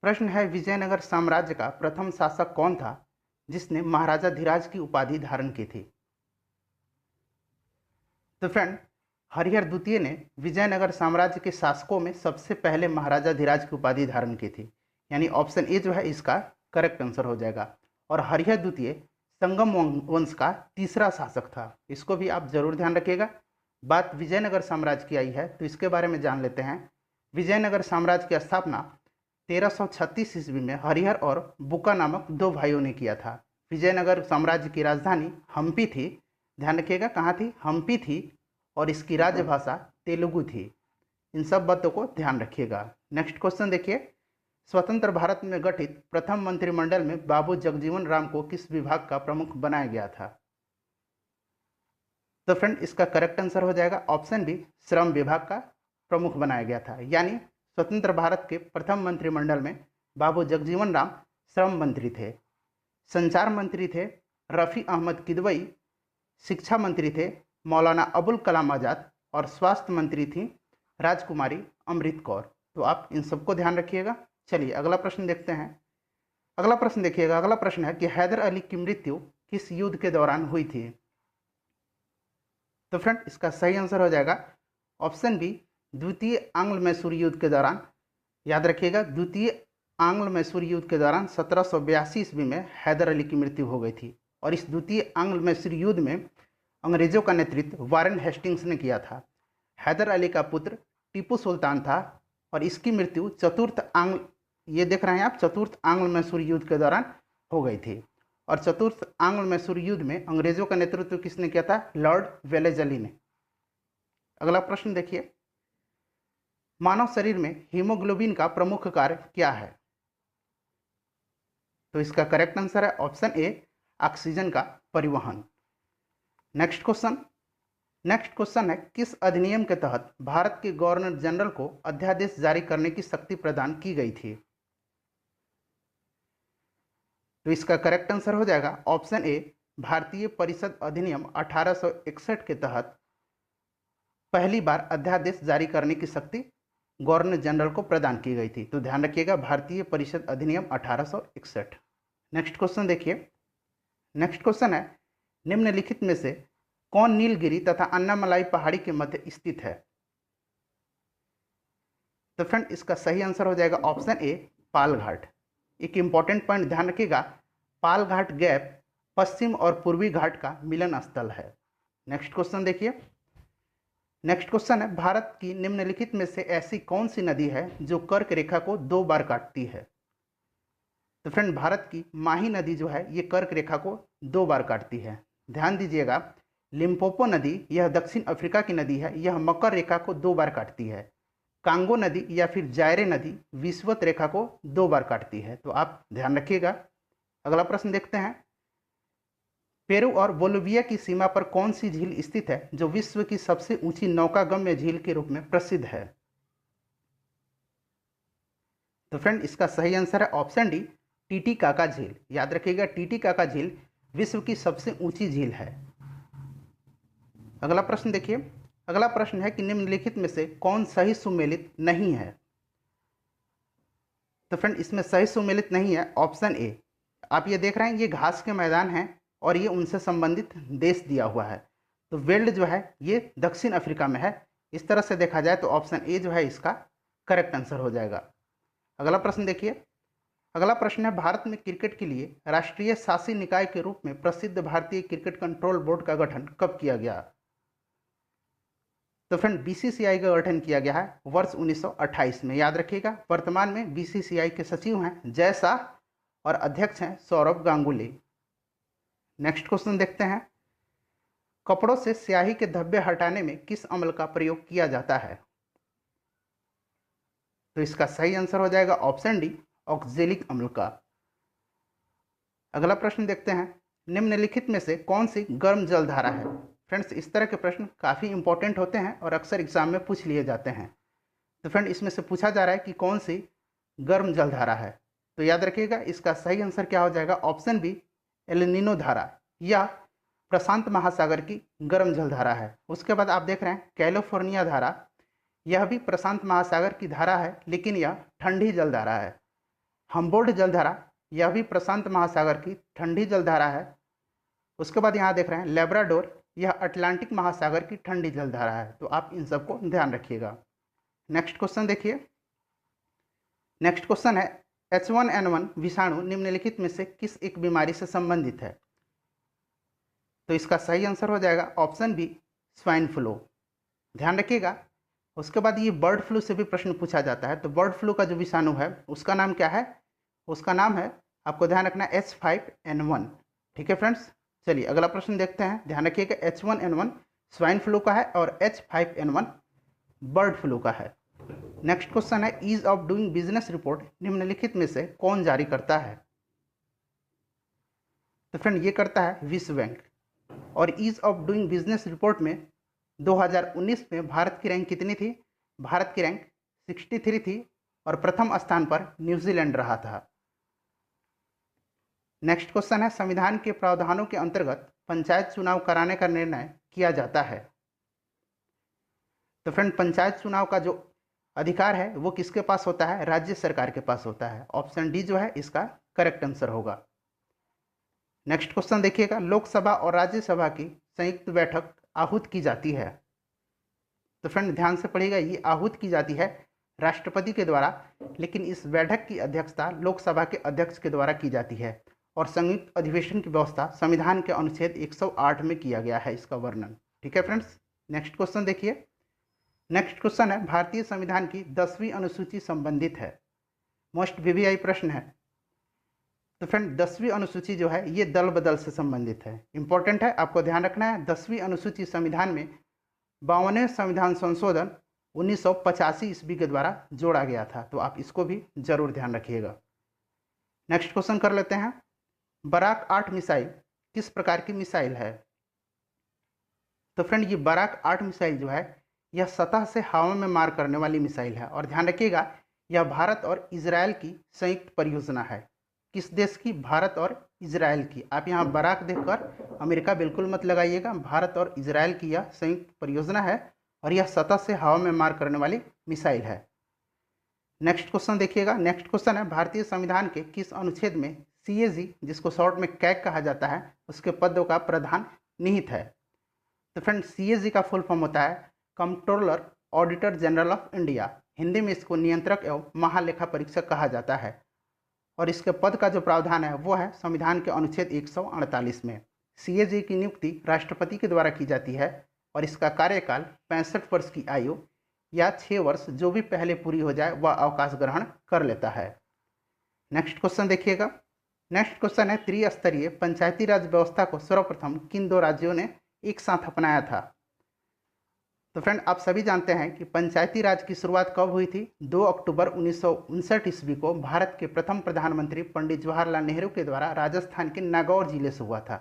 प्रश्न है, विजयनगर साम्राज्य का प्रथम शासक कौन था जिसने महाराजा धीराज की उपाधि धारण की थी? तो फ्रेंड, हरिहर द्वितीय ने विजयनगर साम्राज्य के शासकों में सबसे पहले महाराजा धीराज की उपाधि धारण की थी, यानी ऑप्शन ए जो है इसका करेक्ट आंसर हो जाएगा। और हरिहर द्वितीय संगम वंश का तीसरा शासक था, इसको भी आप जरूर ध्यान रखिएगा। बात विजयनगर साम्राज्य की आई है तो इसके बारे में जान लेते हैं। विजयनगर साम्राज्य की स्थापना 1336 ईस्वी में हरिहर और बुका नामक दो भाइयों ने किया था। विजयनगर साम्राज्य की राजधानी हम्पी थी, ध्यान रखिएगा कहाँ थी, हम्पी थी, और इसकी राजभाषा तेलुगु थी। इन सब बातों को ध्यान रखिएगा। नेक्स्ट क्वेश्चन देखिए, स्वतंत्र भारत में गठित प्रथम मंत्रिमंडल में बाबू जगजीवन राम को किस विभाग का प्रमुख बनाया गया था? तो फ्रेंड, इसका करेक्ट आंसर हो जाएगा ऑप्शन बी, श्रम विभाग का प्रमुख बनाया गया था। यानी स्वतंत्र भारत के प्रथम मंत्रिमंडल में बाबू जगजीवन राम श्रम मंत्री थे। संचार मंत्री थे रफ़ी अहमद किदवई, शिक्षा मंत्री थे मौलाना अबुल कलाम आज़ाद, और स्वास्थ्य मंत्री थी राजकुमारी अमृत कौर। तो आप इन सबको ध्यान रखिएगा। चलिए अगला प्रश्न देखते हैं। अगला प्रश्न देखिएगा, अगला प्रश्न है कि हैदर अली की मृत्यु किस युद्ध के दौरान हुई थी? तो फ्रेंड, इसका सही आंसर हो जाएगा ऑप्शन बी, द्वितीय आंग्ल मैसूर युद्ध के दौरान। याद रखिएगा, द्वितीय आंग्ल मैसूर युद्ध के दौरान 1782 ईस्वी में हैदर अली की मृत्यु हो गई थी। और इस द्वितीय आंग्ल मैसूर युद्ध में अंग्रेजों का नेतृत्व वारेन हेस्टिंग्स ने किया था। हैदर अली का पुत्र टीपू सुल्तान था और इसकी मृत्यु ये देख रहे हैं आप, चतुर्थ आंग्ल मैसूर युद्ध के दौरान हो गई थी। और चतुर्थ आंग्ल मैसूर युद्ध में अंग्रेजों का नेतृत्व किसने किया था? लॉर्ड वेलेजली ने। अगला प्रश्न देखिए, मानव शरीर में हीमोग्लोबिन का प्रमुख कार्य क्या है? तो इसका करेक्ट आंसर है ऑप्शन ए, ऑक्सीजन का परिवहन। नेक्स्ट क्वेश्चन है, किस अधिनियम के तहत भारत के गवर्नर जनरल को अध्यादेश जारी करने की शक्ति प्रदान की गई थी? तो इसका करेक्ट आंसर हो जाएगा ऑप्शन ए, भारतीय परिषद अधिनियम 1861 के तहत पहली बार अध्यादेश जारी करने की शक्ति गवर्नर जनरल को प्रदान की गई थी। तो ध्यान रखिएगा, भारतीय परिषद अधिनियम 1861। नेक्स्ट क्वेश्चन देखिए, नेक्स्ट क्वेश्चन है, निम्नलिखित में से कौन नीलगिरी तथा अन्नामलाई पहाड़ी के मध्य स्थित है? तो फ्रेंड, इसका सही आंसर हो जाएगा ऑप्शन ए, पालघाट। एक इंपॉर्टेंट पॉइंट ध्यान रखिएगा, पालघाट गैप पश्चिम और पूर्वी घाट का मिलन स्थल है। नेक्स्ट क्वेश्चन देखिए, नेक्स्ट क्वेश्चन है, भारत की निम्नलिखित में से ऐसी कौन सी नदी है जो कर्क रेखा को 2 बार काटती है? तो फ्रेंड, भारत की माही नदी जो है ये कर्क रेखा को 2 बार काटती है। ध्यान दीजिएगा, लिम्पोपो नदी यह दक्षिण अफ्रीका की नदी है, यह मकर रेखा को 2 बार काटती है। कांगो नदी या फिर जायरे नदी विषुवत रेखा को 2 बार काटती है। तो आप ध्यान रखिएगा। अगला प्रश्न देखते हैं, पेरू और बोलिविया की सीमा पर कौन सी झील स्थित है जो विश्व की सबसे ऊंची नौकागम्य झील के रूप में प्रसिद्ध है? तो फ्रेंड, इसका सही आंसर है ऑप्शन डी, टीटीकाका झील। याद रखिएगा, टीटीकाका झील विश्व की सबसे ऊंची झील है। अगला प्रश्न देखिए, अगला प्रश्न है कि निम्नलिखित में से कौन सही सुमेलित नहीं है? तो फ्रेंड, इसमें सही सुमेलित नहीं है ऑप्शन ए। आप ये देख रहे हैं, ये घास के मैदान हैं और ये उनसे संबंधित देश दिया हुआ है। तो वेल्ड जो है ये दक्षिण अफ्रीका में है। इस तरह से देखा जाए तो ऑप्शन ए जो है इसका करेक्ट आंसर हो जाएगा। अगला प्रश्न देखिए, अगला प्रश्न है, भारत में क्रिकेट के लिए राष्ट्रीय शासी निकाय के रूप में प्रसिद्ध भारतीय क्रिकेट कंट्रोल बोर्ड का गठन कब किया गया? तो फ्रेंड, बीसीसीआई का गठन किया गया है वर्ष 1928 में। याद रखिएगा, वर्तमान में बीसीसीआई के सचिव हैं जय शाह और अध्यक्ष हैं सौरभ गांगुली। नेक्स्ट क्वेश्चन देखते हैं, कपड़ों से स्याही के धब्बे हटाने में किस अम्ल का प्रयोग किया जाता है? तो इसका सही आंसर हो जाएगा ऑप्शन डी, ऑक्जेलिक अम्ल का। अगला प्रश्न देखते हैं, निम्नलिखित में से कौन सी गर्म जलधारा है? फ्रेंड्स, इस तरह के प्रश्न काफ़ी इंपॉर्टेंट होते हैं और अक्सर एग्जाम में पूछ लिए जाते हैं। तो फ्रेंड, इसमें से पूछा जा रहा है कि कौन सी गर्म जलधारा है। तो याद रखिएगा, इसका सही आंसर क्या हो जाएगा ऑप्शन बी, एल नीनो धारा। यह प्रशांत महासागर की गर्म जलधारा है। उसके बाद आप देख रहे हैं कैलिफोर्निया धारा, यह भी प्रशांत महासागर की धारा है लेकिन यह ठंडी जलधारा है। हम्बोल्ट जलधारा, यह भी प्रशांत महासागर की ठंडी जलधारा है। उसके बाद यहाँ देख रहे हैं लेब्राडोर, यह अटलांटिक महासागर की ठंडी जलधारा है। तो आप इन सबको ध्यान रखिएगा। नेक्स्ट क्वेश्चन देखिए। नेक्स्ट क्वेश्चन है H1N1 विषाणु निम्नलिखित में से किस एक बीमारी से संबंधित है? तो इसका सही आंसर हो जाएगा ऑप्शन बी, स्वाइन फ्लू। ध्यान रखिएगा। उसके बाद ये बर्ड फ्लू से भी प्रश्न पूछा जाता है। तो बर्ड फ्लू का जो विषाणु है उसका नाम क्या है? उसका नाम है, आपको ध्यान रखना, H5N1। ठीक है फ्रेंड्स, चलिए अगला प्रश्न देखते हैं। ध्यान रखिएगा H1N1 स्वाइन फ्लू का है और H5N1 बर्ड फ्लू का है। नेक्स्ट क्वेश्चन है ease of doing business report निम्नलिखित में से कौन जारी करता है? तो फ्रेंड ये करता है विश्व बैंक। और ease of doing business report में 2019 में भारत की रैंक कितनी थी? भारत की रैंक 63 थी और प्रथम स्थान पर न्यूजीलैंड रहा था। नेक्स्ट क्वेश्चन है संविधान के प्रावधानों के अंतर्गत पंचायत चुनाव कराने का निर्णय किया जाता है। तो फ्रेंड पंचायत चुनाव का जो अधिकार है वो किसके पास होता है? राज्य सरकार के पास होता है। ऑप्शन डी जो है इसका करेक्ट आंसर होगा। नेक्स्ट क्वेश्चन देखिएगा लोकसभा और राज्यसभा की संयुक्त बैठक आहूत की जाती है। तो फ्रेंड ध्यान से पढ़िएगा, ये आहूत की जाती है राष्ट्रपति के द्वारा, लेकिन इस बैठक की अध्यक्षता लोकसभा के अध्यक्ष के द्वारा की जाती है। और संयुक्त अधिवेशन की व्यवस्था संविधान के अनुच्छेद 108 में किया गया है इसका वर्णन। ठीक है फ्रेंड्स, नेक्स्ट क्वेश्चन देखिए। नेक्स्ट क्वेश्चन है भारतीय संविधान की 10वीं अनुसूची संबंधित है। मोस्ट वीवीआई प्रश्न है। तो फ्रेंड 10वीं अनुसूची जो है ये दल बदल से संबंधित है, इंपॉर्टेंट है, आपको ध्यान रखना है। 10वीं अनुसूची संविधान में 52वें संविधान संशोधन 1985 ईस्वी के द्वारा जोड़ा गया था। तो आप इसको भी जरूर ध्यान रखिएगा। नेक्स्ट क्वेश्चन कर लेते हैं बराक 8 मिसाइल किस प्रकार की मिसाइल है? तो फ्रेंड ये बराक 8 मिसाइल जो है यह सतह से हवा में मार करने वाली मिसाइल है। और ध्यान रखिएगा यह भारत और इजराइल की संयुक्त परियोजना है। किस देश की? भारत और इजराइल की। आप यहाँ बराक देखकर अमेरिका बिल्कुल मत लगाइएगा, भारत और इजराइल की यह संयुक्त परियोजना है और यह सतह से हवा में मार करने वाली मिसाइल है। नेक्स्ट क्वेश्चन देखिएगा। नेक्स्ट क्वेश्चन है भारतीय संविधान के किस अनुच्छेद में CAG, जिसको शॉर्ट में कैग कहा जाता है, उसके पदों का प्रावधान निहित है? तो फ्रेंड CAG का फुल फॉर्म होता है controller auditor general of India. Hindi में इसको नियंत्रक एवं महालेखा परीक्षक कहा जाता है। और इसके पद का जो प्रावधान है वो है संविधान के अनुच्छेद 148 में। CAG की नियुक्ति राष्ट्रपति के द्वारा की जाती है और इसका कार्यकाल 65 वर्ष की आयु या 6 वर्ष जो भी पहले पूरी हो जाए वह अवकाश ग्रहण कर लेता है। नेक्स्ट क्वेश्चन देखिएगा। नेक्स्ट क्वेश्चन है त्रिस्तरीय पंचायती राज व्यवस्था को सर्वप्रथम किन 2 राज्यों ने एक साथ अपनाया था? तो फ्रेंड आप सभी जानते हैं कि पंचायती राज की शुरुआत कब हुई थी? 2 अक्टूबर 1959 ईस्वी को भारत के प्रथम प्रधानमंत्री पंडित जवाहरलाल नेहरू के द्वारा राजस्थान के नागौर जिले से हुआ था।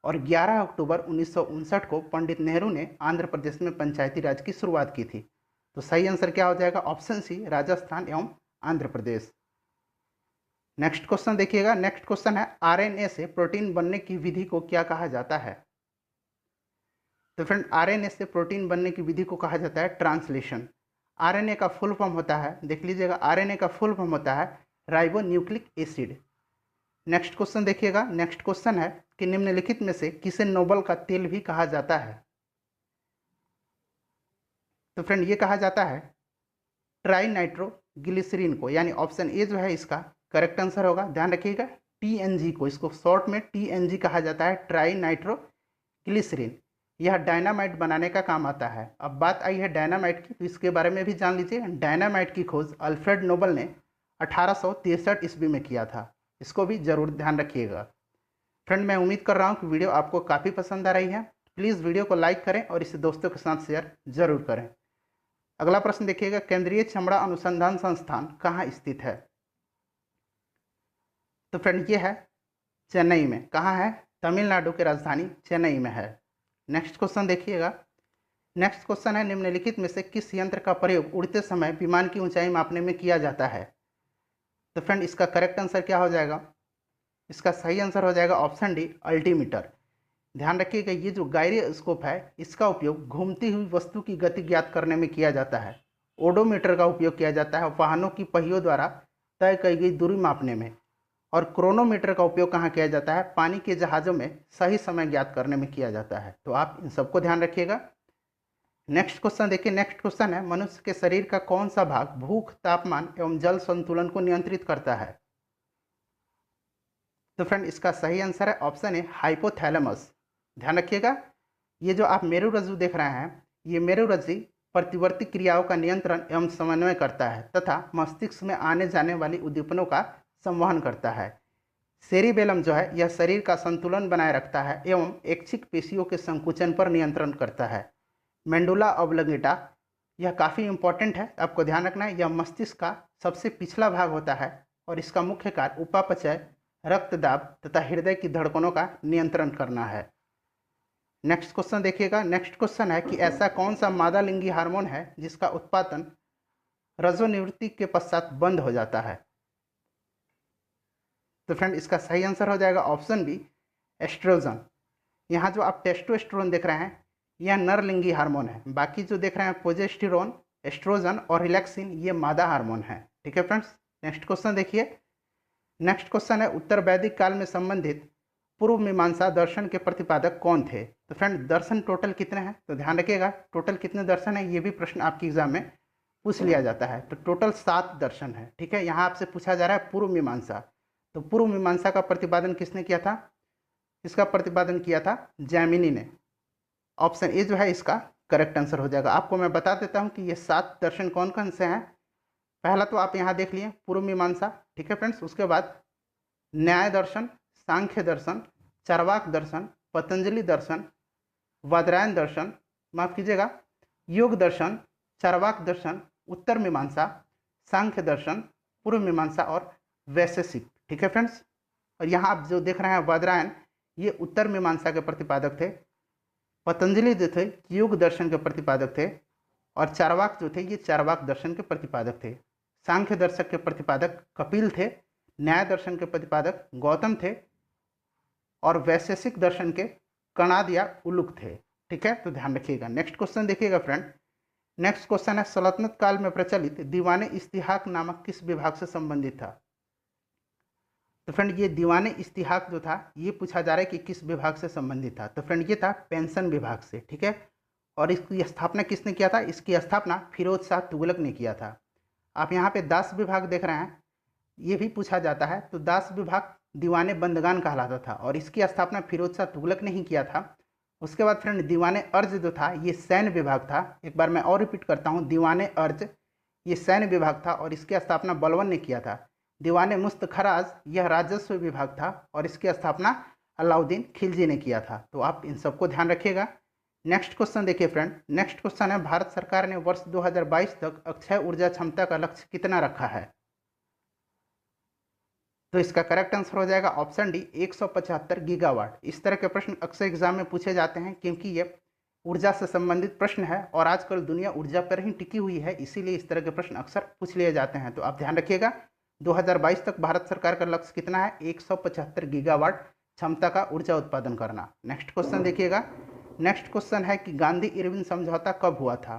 और 11 अक्टूबर 1959 को पंडित नेहरू ने आंध्र प्रदेश में पंचायती राज की शुरुआत की थी। तो सही आंसर क्या हो जाएगा? ऑप्शन सी, राजस्थान एवं आंध्र प्रदेश। नेक्स्ट क्वेश्चन देखिएगा। नेक्स्ट क्वेश्चन है RNA से प्रोटीन बनने की विधि को क्या कहा जाता है? तो फ्रेंड RNA से प्रोटीन बनने की विधि को कहा जाता है ट्रांसलेशन। RNA का फुल फॉर्म होता है, देख लीजिएगा, RNA का फुल फॉर्म होता है ribo nucleic acid. Next question देखिएगा। नेक्स्ट क्वेश्चन है कि निम्नलिखित में से किसे नोबल का तेल भी कहा जाता है? तो फ्रेंड ये कहा जाता है ट्राई नाइट्रोग्लिसरीन को, यानी ऑप्शन ए जो है इसका करेक्ट आंसर होगा। ध्यान रखिएगा TNG को, इसको शॉर्ट में TNG कहा जाता है, ट्राई नाइट्रोग्लिसरीन। यह डायनामाइट बनाने का काम आता है। अब बात आई है डायनामाइट की, तो इसके बारे में भी जान लीजिए। डायनामाइट की खोज अल्फ्रेड नोबल ने 1863 ईस्वी में किया था। इसको भी जरूर ध्यान रखिएगा। फ्रेंड मैं उम्मीद कर रहा हूँ कि वीडियो आपको काफ़ी पसंद आ रही है। प्लीज़ वीडियो को लाइक करें और इसे दोस्तों के साथ शेयर जरूर करें। अगला प्रश्न देखिएगा, केंद्रीय चमड़ा अनुसंधान संस्थान कहाँ स्थित है? तो फ्रेंड ये है चेन्नई में। कहाँ है? तमिलनाडु की राजधानी चेन्नई में है। नेक्स्ट क्वेश्चन देखिएगा। नेक्स्ट क्वेश्चन है निम्नलिखित में से किस यंत्र का प्रयोग उड़ते समय विमान की ऊंचाई मापने में किया जाता है? तो फ्रेंड इसका करेक्ट आंसर क्या हो जाएगा? इसका सही आंसर हो जाएगा ऑप्शन डी, अल्टीमीटर। ध्यान रखिएगा ये जो गायरोस्कोप है इसका उपयोग घूमती हुई वस्तु की गति ज्ञात करने में किया जाता है। ओडोमीटर का उपयोग किया जाता है वाहनों की पहियों द्वारा तय की गई दूरी मापने में। और क्रोनोमीटर का उपयोग कहाँ किया जाता है? पानी के जहाज़ों में सही समय ज्ञात करने में किया जाता है। तो आप इन सबको ध्यान रखिएगा। नेक्स्ट क्वेश्चन देखिए। नेक्स्ट क्वेश्चन है, मनुष्य के शरीर का कौन सा भाग भूख, तापमान एवं जल संतुलन को नियंत्रित करता है? तो फ्रेंड इसका सही आंसर है ऑप्शन ए हाइपोथैलेमस। ध्यान रखिएगा, ये जो आप मेरुरज्जु देख रहे हैं, ये मेरुरज्जु प्रतिवर्ती क्रियाओं का नियंत्रण एवं समन्वय करता है तथा मस्तिष्क में आने जाने वाली उद्दीपनों का संवहन करता है। सेरिबेलम जो है यह शरीर का संतुलन बनाए रखता है एवं ऐच्छिक पेशियों के संकुचन पर नियंत्रण करता है। मेंडुला ऑब्लिंगेटा यह काफ़ी इंपॉर्टेंट है, आपको ध्यान रखना है। यह मस्तिष्क का सबसे पिछला भाग होता है और इसका मुख्य कार्य उपापचय, रक्तदाब तथा हृदय की धड़कनों का नियंत्रण करना है। नेक्स्ट क्वेश्चन देखिएगा। नेक्स्ट क्वेश्चन है कि ऐसा कौन सा मादा लिंगी हार्मोन है जिसका उत्पादन रजोनिवृत्ति के पश्चात बंद हो जाता है? तो फ्रेंड इसका सही आंसर हो जाएगा ऑप्शन बी एस्ट्रोजन। यहाँ जो आप टेस्टोस्टेरोन देख रहे हैं यह नर लिंगी हार्मोन है, बाकी जो देख रहे हैं प्रोजेस्टेरोन, एस्ट्रोजन और रिलैक्सिन ये मादा हार्मोन है। ठीक है फ्रेंड्स, नेक्स्ट क्वेश्चन देखिए। नेक्स्ट क्वेश्चन है, उत्तर वैदिक काल में संबंधित पूर्व मीमांसा दर्शन के प्रतिपादक कौन थे? तो फ्रेंड दर्शन टोटल कितने हैं? तो ध्यान रखिएगा, टोटल कितने दर्शन है ये भी प्रश्न आपके एग्जाम में पूछ लिया जाता है। तो टोटल 7 दर्शन है। ठीक है, यहाँ आपसे पूछा जा रहा है पूर्व मीमांसा। तो पूर्व मीमांसा का प्रतिपादन किसने किया था? इसका प्रतिपादन किया था जैमिनी ने। ऑप्शन ए जो है इसका करेक्ट आंसर हो जाएगा। आपको मैं बता देता हूँ कि ये 7 दर्शन कौन कौन से हैं। पहला तो आप यहाँ देख लिए पूर्व मीमांसा। ठीक है फ्रेंड्स, उसके बाद न्याय दर्शन, सांख्य दर्शन, चार्वाक दर्शन, पतंजलि दर्शन, वादरायण दर्शन, माफ कीजिएगा, योग दर्शन, चार्वाक दर्शन, उत्तर मीमांसा, सांख्य दर्शन, पूर्व मीमांसा और वैशेषिक। ठीक है फ्रेंड्स, और यहाँ आप जो देख रहे हैं वादरायण ये उत्तर मीमांसा के प्रतिपादक थे, पतंजलि जो थे योग दर्शन के प्रतिपादक थे, और चार्वाक जो थे ये चार्वाक दर्शन के प्रतिपादक थे। सांख्य दर्शक के प्रतिपादक कपिल थे, न्याय दर्शन के प्रतिपादक गौतम थे और वैशेषिक दर्शन के कणाद या उलुक थे। ठीक है, तो ध्यान रखिएगा। नेक्स्ट क्वेश्चन देखिएगा फ्रेंड। नेक्स्ट क्वेश्चन है, सल्तनत काल में प्रचलित दीवाने इस्तिहाक नामक किस विभाग से संबंधित था? तो फ्रेंड ये दीवाने इस्तिहाक जो था ये पूछा जा रहा है कि किस विभाग से संबंधित था? तो फ्रेंड ये था पेंशन विभाग से। ठीक है, और इसकी स्थापना किसने किया था? इसकी स्थापना फिरोज शाह तुगलक ने किया था। आप यहाँ पे दास विभाग देख रहे हैं, ये भी पूछा जाता है। तो दास विभाग दीवाने बंदगान कहलाता था और इसकी स्थापना फिरोज शाह तुगलक ने ही किया था। उसके बाद फ्रेंड दीवाने अर्ज जो था ये सैन्य विभाग था। एक बार मैं और रिपीट करता हूँ, दीवाने अर्ज ये सैन्य विभाग था और इसकी स्थापना बलवन ने किया था। दीवाने मुस्तखराज यह राजस्व विभाग था और इसकी स्थापना अलाउद्दीन खिलजी ने किया था। तो आप इन सबको ध्यान रखिएगा। नेक्स्ट क्वेश्चन देखिए फ्रेंड। नेक्स्ट क्वेश्चन है, भारत सरकार ने वर्ष 2022 तक अक्षय ऊर्जा क्षमता का लक्ष्य कितना रखा है? तो इसका करेक्ट आंसर हो जाएगा ऑप्शन डी 175 गीगावाट। इस तरह के प्रश्न अक्सर एग्जाम में पूछे जाते हैं क्योंकि ये ऊर्जा से संबंधित प्रश्न है और आजकल दुनिया ऊर्जा पर ही टिकी हुई है, इसीलिए इस तरह के प्रश्न अक्सर पूछ लिए जाते हैं। तो आप ध्यान रखिएगा, 2022 तक भारत सरकार का लक्ष्य कितना है? 175 गीगावाट क्षमता का ऊर्जा उत्पादन करना। नेक्स्ट क्वेश्चन देखिएगा। नेक्स्ट क्वेश्चन है कि गांधी इरविन समझौता कब हुआ था?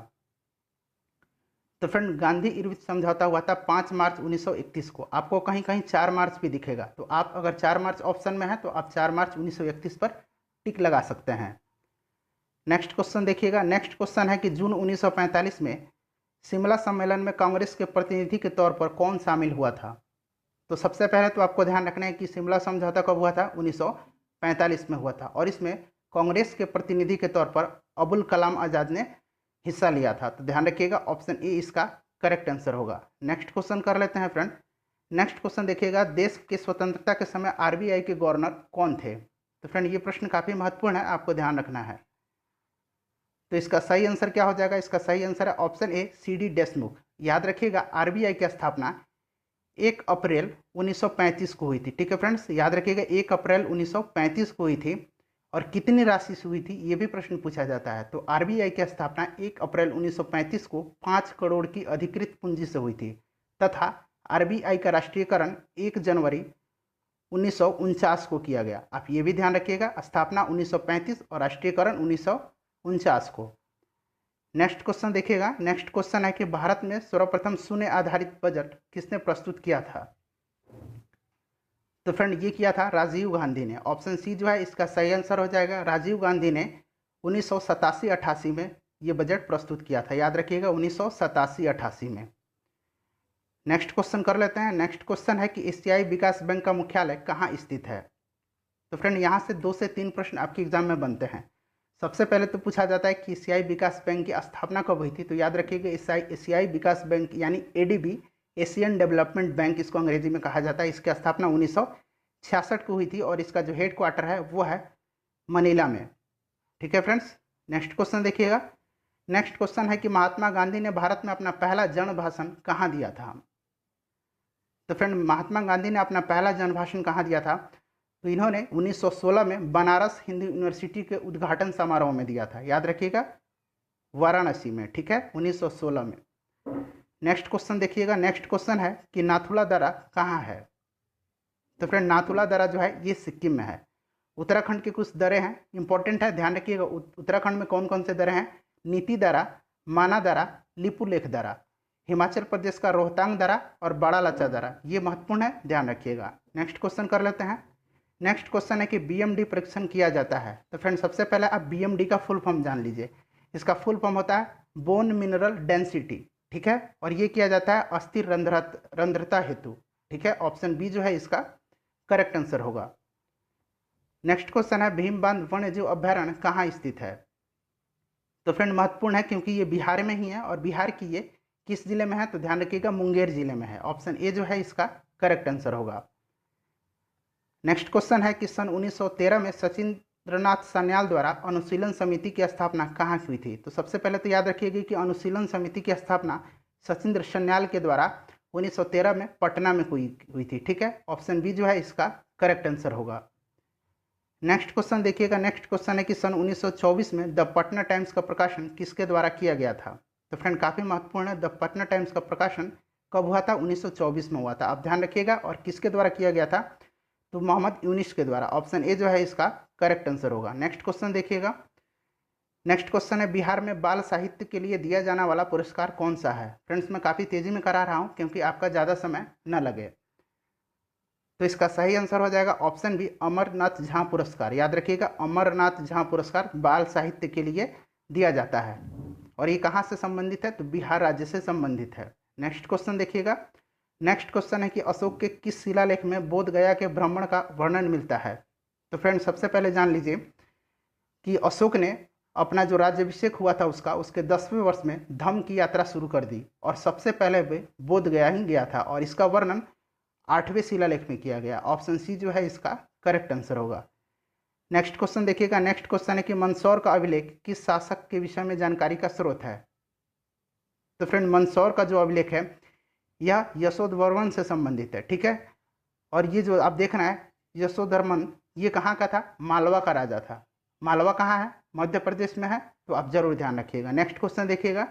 तो फ्रेंड गांधी इरविन समझौता हुआ था 5 मार्च 1931 को। आपको कहीं कहीं 4 मार्च भी दिखेगा, तो आप अगर 4 मार्च ऑप्शन में है तो आप 4 मार्च 1931 पर टिक लगा सकते हैं। नेक्स्ट क्वेश्चन देखिएगा। नेक्स्ट क्वेश्चन है कि जून 1945 में शिमला सम्मेलन में कांग्रेस के प्रतिनिधि के तौर पर कौन शामिल हुआ था? तो सबसे पहले तो आपको ध्यान रखना है कि शिमला समझौता कब हुआ था? 1945 में हुआ था और इसमें कांग्रेस के प्रतिनिधि के तौर पर अबुल कलाम आज़ाद ने हिस्सा लिया था। तो ध्यान रखिएगा, ऑप्शन ए इसका करेक्ट आंसर होगा। नेक्स्ट क्वेश्चन कर लेते हैं फ्रेंड। नेक्स्ट क्वेश्चन देखिएगा, देश के स्वतंत्रता के समय आरबीआई के गवर्नर कौन थे? तो फ्रेंड ये प्रश्न काफ़ी महत्वपूर्ण है, आपको ध्यान रखना है। तो इसका सही आंसर क्या हो जाएगा? इसका सही आंसर है ऑप्शन ए सीडी देशमुख। याद रखिएगा, आरबीआई की स्थापना 1 अप्रैल 1935 को हुई थी। ठीक है फ्रेंड्स, याद रखिएगा 1 अप्रैल 1935 को हुई थी। और कितनी राशि से हुई थी ये भी प्रश्न पूछा जाता है। तो आरबीआई की स्थापना 1 अप्रैल 1935 को 5 करोड़ की अधिकृत पूंजी से हुई थी तथा आरबीआई का राष्ट्रीयकरण 1 जनवरी 1949 को किया गया। आप ये भी ध्यान रखिएगा, स्थापना 1935 और राष्ट्रीयकरण 1949 को। नेक्स्ट क्वेश्चन देखिएगा। नेक्स्ट क्वेश्चन है कि भारत में सर्वप्रथम शून्य आधारित बजट किसने प्रस्तुत किया था? तो फ्रेंड ये किया था राजीव गांधी ने। ऑप्शन सी जो है इसका सही आंसर हो जाएगा। राजीव गांधी ने 1987-88 में ये बजट प्रस्तुत किया था, याद रखिएगा 1987-88 में। नेक्स्ट क्वेश्चन कर लेते हैं। नेक्स्ट क्वेश्चन है कि एशियाई विकास बैंक का मुख्यालय कहाँ स्थित है। तो फ्रेंड यहाँ से 2 से 3 प्रश्न आपके एग्जाम में बनते हैं। सबसे पहले तो पूछा जाता है कि एशियाई विकास बैंक की स्थापना कब हुई थी। तो याद रखिएगा एशियाई विकास बैंक यानी एडीबी, एशियन डेवलपमेंट बैंक इसको अंग्रेजी में कहा जाता है, इसकी स्थापना 1966 को हुई थी और इसका जो हेड क्वार्टर है वो है मनीला में। ठीक है फ्रेंड्स, नेक्स्ट क्वेश्चन देखिएगा। नेक्स्ट क्वेश्चन है कि महात्मा गांधी ने भारत में अपना पहला जन भाषण कहाँ दिया था। तो फ्रेंड महात्मा गांधी ने अपना पहला जन भाषण कहाँ दिया था। तो इन्होंने 1916 में बनारस हिंदू यूनिवर्सिटी के उद्घाटन समारोह में दिया था, याद रखिएगा वाराणसी में। ठीक है, 1916 में। नेक्स्ट क्वेश्चन देखिएगा। नेक्स्ट क्वेश्चन है कि नाथुला दर्रा कहाँ है। तो फ्रेंड नाथुला दर्रा जो है ये सिक्किम में है। उत्तराखंड के कुछ दर्रे हैं, इंपॉर्टेंट है, ध्यान रखिएगा। उत्तराखंड में कौन कौन से दर्रे हैं। नीति दर्रा, माना दर्रा, लिपुलेख दर्रा। हिमाचल प्रदेश का रोहतांग दर्रा और बड़ा लच्चा दर्रा, ये महत्वपूर्ण है, ध्यान रखिएगा। नेक्स्ट क्वेश्चन कर लेते हैं। नेक्स्ट क्वेश्चन है कि बीएमडी परीक्षण किया जाता है। तो फ्रेंड सबसे पहले आप बीएमडी का फुल फॉर्म जान लीजिए। इसका फुल फॉर्म होता है बोन मिनरल डेंसिटी। ठीक है, और ये किया जाता है अस्थिर रंध्रता हेतु। ठीक है, ऑप्शन बी जो है इसका करेक्ट आंसर होगा। नेक्स्ट क्वेश्चन है भीम बांध वन्यजीव अभ्यारण्य कहाँ स्थित है। तो फ्रेंड महत्वपूर्ण है क्योंकि ये बिहार में ही है और बिहार की ये किस जिले में है। तो ध्यान रखिएगा मुंगेर जिले में है। ऑप्शन ए जो है इसका करेक्ट आंसर होगा। नेक्स्ट क्वेश्चन है कि सन 1913 में सचिंद्रनाथ सान्याल द्वारा अनुशीलन समिति की स्थापना कहाँ हुई थी। तो सबसे पहले तो याद रखिएगा कि अनुशीलन समिति की स्थापना सचिंद्र सान्याल के द्वारा 1913 में पटना में हुई थी। ठीक है, ऑप्शन बी जो है इसका करेक्ट आंसर होगा। नेक्स्ट क्वेश्चन देखिएगा। नेक्स्ट क्वेश्चन है कि सन 1924 में द पटना टाइम्स का प्रकाशन किसके द्वारा किया गया था। तो फ्रेंड काफ़ी महत्वपूर्ण है, द पटना टाइम्स का प्रकाशन कब हुआ था, 1924 में हुआ था। आप ध्यान रखिएगा, और किसके द्वारा किया गया था, तो मोहम्मद यूनिस के द्वारा। ऑप्शन ए जो है इसका करेक्ट आंसर होगा। नेक्स्ट क्वेश्चन देखिएगा। नेक्स्ट क्वेश्चन है बिहार में बाल साहित्य के लिए दिया जाने वाला पुरस्कार कौन सा है। फ्रेंड्स मैं काफ़ी तेजी में करा रहा हूँ क्योंकि आपका ज़्यादा समय न लगे। तो इसका सही आंसर हो जाएगा ऑप्शन बी अमरनाथ झा पुरस्कार। याद रखिएगा अमरनाथ झा पुरस्कार बाल साहित्य के लिए दिया जाता है, और ये कहाँ से संबंधित है, तो बिहार राज्य से संबंधित है। नेक्स्ट क्वेश्चन देखिएगा। नेक्स्ट क्वेश्चन है कि अशोक के किस शिलालेख में बोध गया के भ्रमण का वर्णन मिलता है। तो फ्रेंड सबसे पहले जान लीजिए कि अशोक ने अपना जो राज्याभिषेक हुआ था उसके 10वें वर्ष में धम्म की यात्रा शुरू कर दी, और सबसे पहले वे बोध गया ही गया था, और इसका वर्णन 8वें शिलालेख में किया गया। ऑप्शन सी जो है इसका करेक्ट आंसर होगा। नेक्स्ट क्वेश्चन देखिएगा। नेक्स्ट क्वेश्चन है कि मंदसौर का अभिलेख किस शासक के विषय में जानकारी का स्रोत है। तो फ्रेंड मंदसौर का जो अभिलेख है यह यशोधर्मन से संबंधित है। ठीक है, और ये जो आप देख रहे हैं यशोधर्मन, ये कहाँ का था, मालवा का राजा था। मालवा कहाँ है, मध्य प्रदेश में है, तो आप जरूर ध्यान रखिएगा। नेक्स्ट क्वेश्चन देखिएगा।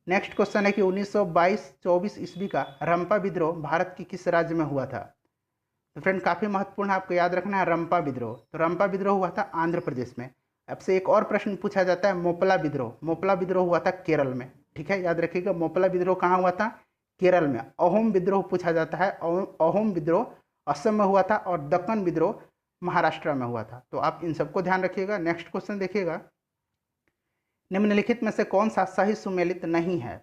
नेक्स्ट क्वेश्चन है कि 1922-24 ईस्वी का रंपा विद्रोह भारत के किस राज्य में हुआ था। तो फ्रेंड काफ़ी महत्वपूर्ण है, आपको याद रखना है रंपा विद्रोह। तो रंपा विद्रोह हुआ था आंध्र प्रदेश में। अब से एक और प्रश्न पूछा जाता है मोपला विद्रोह। मोपला विद्रोह हुआ था केरल में। ठीक है, याद रखिएगा मोपला विद्रोह कहाँ हुआ था, केरल में। अहोम विद्रोह पूछा जाता है, अहोम विद्रोह असम में हुआ था, और दक्कन विद्रोह महाराष्ट्र में हुआ था। तो आप इन सबको ध्यान रखिएगा। नेक्स्ट क्वेश्चन देखिएगा। निम्नलिखित में से कौन सा सही सुमेलित नहीं है।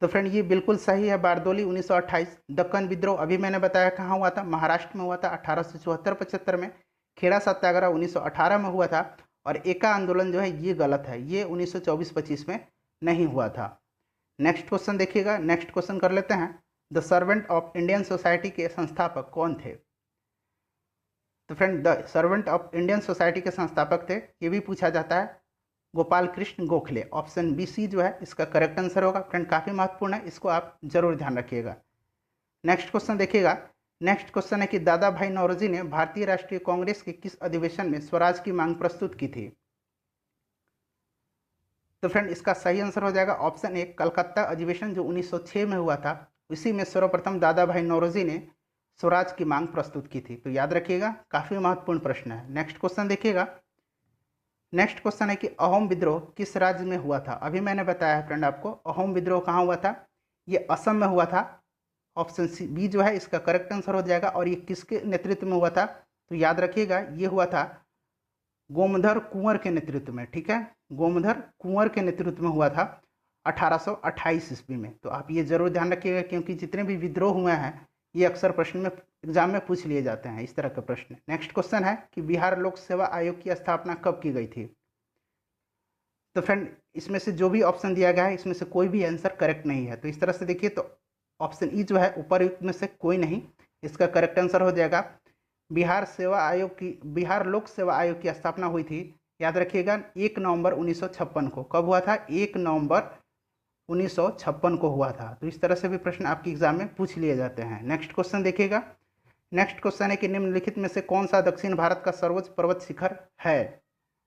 तो फ्रेंड ये बिल्कुल सही है, बारदोली 1928। दक्कन विद्रोह अभी मैंने बताया कहाँ हुआ था, महाराष्ट्र में हुआ था 1874-75 में। खेड़ा सत्याग्रह 1918 में हुआ था, और एका आंदोलन जो है ये गलत है, ये 1924-25 में नहीं हुआ था। नेक्स्ट क्वेश्चन देखिएगा। नेक्स्ट क्वेश्चन कर लेते हैं। The servant of Indian society के संस्थापक कौन थे। तो friend the servant of Indian society के संस्थापक थे, ये भी पूछा जाता है, Gopal Krishna Gokhale. Option B C जो है इसका करेक्ट आंसर होगा। फ्रेंड काफ़ी महत्वपूर्ण है, इसको आप जरूर ध्यान रखिएगा। नेक्स्ट क्वेश्चन देखिएगा। नेक्स्ट क्वेश्चन है कि दादा भाई नौरोजी ने भारतीय राष्ट्रीय कांग्रेस के किस अधिवेशन में स्वराज की मांग प्रस्तुत की थी। तो फ्रेंड इसका सही आंसर हो जाएगा ऑप्शन ए कलकत्ता अधिवेशन, जो 1906 में हुआ था। इसी में सर्वप्रथम दादा भाई नौरोजी ने स्वराज की मांग प्रस्तुत की थी। तो याद रखिएगा, काफ़ी महत्वपूर्ण प्रश्न है। नेक्स्ट क्वेश्चन देखिएगा। नेक्स्ट क्वेश्चन है कि अहोम विद्रोह किस राज्य में हुआ था। अभी मैंने बताया है फ्रेंड आपको, अहोम विद्रोह कहाँ हुआ था, ये असम में हुआ था। ऑप्शन सी बी जो है इसका करेक्ट आंसर हो जाएगा। और ये किसके नेतृत्व में हुआ था, तो याद रखिएगा ये हुआ था गोमधर कुंवर के नेतृत्व में। ठीक है, गोमधर कुंवर के नेतृत्व में हुआ था 1828 ईस्वी में। तो आप ये जरूर ध्यान रखिएगा, क्योंकि जितने भी विद्रोह हुए हैं ये अक्सर प्रश्न में एग्जाम में पूछ लिए जाते हैं, इस तरह के प्रश्न। नेक्स्ट क्वेश्चन है कि बिहार लोक सेवा आयोग की स्थापना कब की गई थी। तो फ्रेंड इसमें से जो भी ऑप्शन दिया गया है इसमें से कोई भी आंसर करेक्ट नहीं है। तो इस तरह से देखिए तो ऑप्शन ई जो है उपरयुक्त में से कोई नहीं, इसका करेक्ट आंसर हो जाएगा बिहार लोक सेवा आयोग की स्थापना हुई थी, याद रखिएगा 1 नवंबर 1956 को। कब हुआ था, 1 नवंबर 1956 को हुआ था। तो इस तरह से भी प्रश्न आपके एग्जाम में पूछ लिए जाते हैं। नेक्स्ट क्वेश्चन देखिएगा। नेक्स्ट क्वेश्चन है कि निम्नलिखित में से कौन सा दक्षिण भारत का सर्वोच्च पर्वत शिखर है।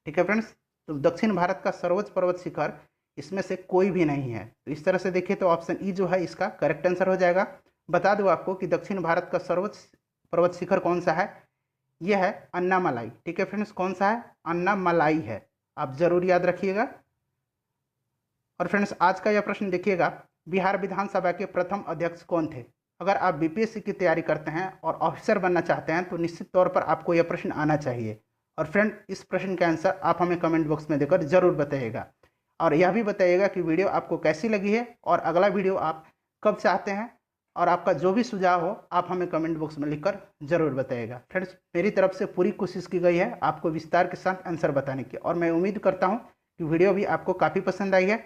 ठीक है फ्रेंड्स, तो दक्षिण भारत का सर्वोच्च पर्वत शिखर इसमें से कोई भी नहीं है। तो इस तरह से देखिए तो ऑप्शन ई जो है इसका करेक्ट आंसर हो जाएगा। बता दूं आपको कि दक्षिण भारत का सर्वोच्च पर्वत शिखर कौन सा है, यह है अन्नामलाई। ठीक है फ्रेंड्स, कौन सा है, अन्नामलाई है, आप जरूर याद रखिएगा। और फ्रेंड्स आज का यह प्रश्न देखिएगा, बिहार विधानसभा के प्रथम अध्यक्ष कौन थे। अगर आप बीपीएससी की तैयारी करते हैं और ऑफिसर बनना चाहते हैं तो निश्चित तौर पर आपको यह प्रश्न आना चाहिए। और फ्रेंड इस प्रश्न का आंसर आप हमें कमेंट बॉक्स में देकर जरूर बताइएगा। और यह भी बताइएगा कि वीडियो आपको कैसी लगी है और अगला वीडियो आप कब चाहते हैं, और आपका जो भी सुझाव हो आप हमें कमेंट बॉक्स में लिखकर जरूर बताइएगा। फ्रेंड्स मेरी तरफ से पूरी कोशिश की गई है आपको विस्तार के साथ आंसर बताने की, और मैं उम्मीद करता हूँ कि वीडियो भी आपको काफ़ी पसंद आई है।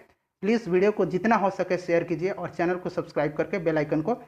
प्लीज़ वीडियो को जितना हो सके शेयर कीजिए और चैनल को सब्सक्राइब करके बेल आइकन को